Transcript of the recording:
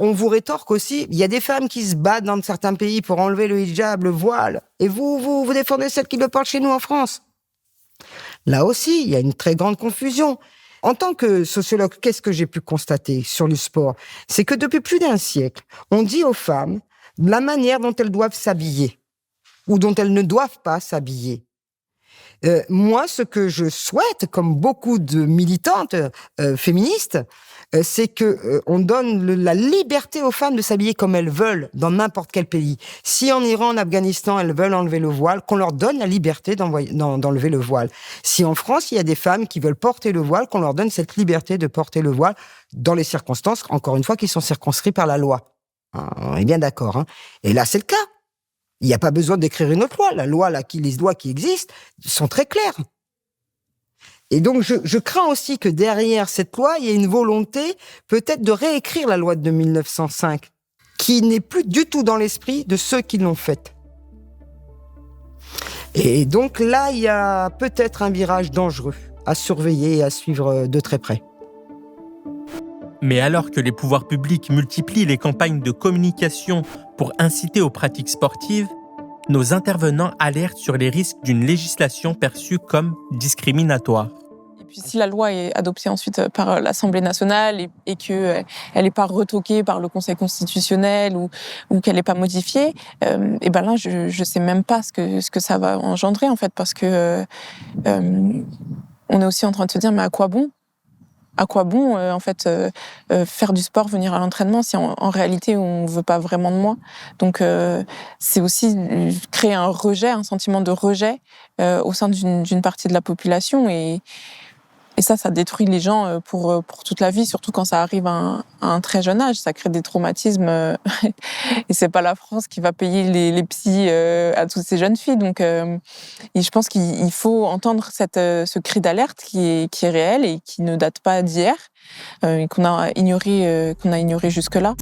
on vous rétorque aussi, il y a des femmes qui se battent dans certains pays pour enlever le hijab, le voile, et vous défendez celles qui le portent chez nous en France. Là aussi, il y a une très grande confusion. En tant que sociologue, qu'est-ce que j'ai pu constater sur le sport? C'est que depuis plus d'un siècle, on dit aux femmes la manière dont elles doivent s'habiller ou dont elles ne doivent pas s'habiller. Moi, ce que je souhaite, comme beaucoup de militantes féministes, c'est que on donne la liberté aux femmes de s'habiller comme elles veulent dans n'importe quel pays. Si en Iran, en Afghanistan, elles veulent enlever le voile, qu'on leur donne la liberté d'enlever le voile. Si en France, il y a des femmes qui veulent porter le voile, qu'on leur donne cette liberté de porter le voile dans les circonstances, encore une fois, qui sont circonscrites par la loi. On est bien d'accord. Hein. Et là, c'est le cas. Il n'y a pas besoin d'écrire une autre loi. Les lois qui existent sont très claires. Et donc, je crains aussi que derrière cette loi, il y ait une volonté peut-être de réécrire la loi de 1905, qui n'est plus du tout dans l'esprit de ceux qui l'ont faite. Et donc là, il y a peut-être un virage dangereux à surveiller et à suivre de très près. Mais alors que les pouvoirs publics multiplient les campagnes de communication pour inciter aux pratiques sportives, nos intervenants alertent sur les risques d'une législation perçue comme discriminatoire. Et puis si la loi est adoptée ensuite par l'Assemblée nationale et qu'elle n'est pas retoquée par le Conseil constitutionnel ou qu'elle n'est pas modifiée, et ben là, je ne sais même pas ce que ça va engendrer, en fait, parce que on est aussi en train de se dire, mais à quoi bon ? À quoi bon, en fait, faire du sport, venir à l'entraînement, si en réalité, on ne veut pas vraiment de moi. Donc, c'est aussi créer un rejet, un sentiment de rejet au sein d'une partie de la population. Et ça détruit les gens pour toute la vie, surtout quand ça arrive à un très jeune âge. Ça crée des traumatismes. Et c'est pas la France qui va payer les psys à toutes ces jeunes filles. Donc, et je pense qu'il faut entendre ce cri d'alerte qui est réel et qui ne date pas d'hier, et qu'on a ignoré jusque-là.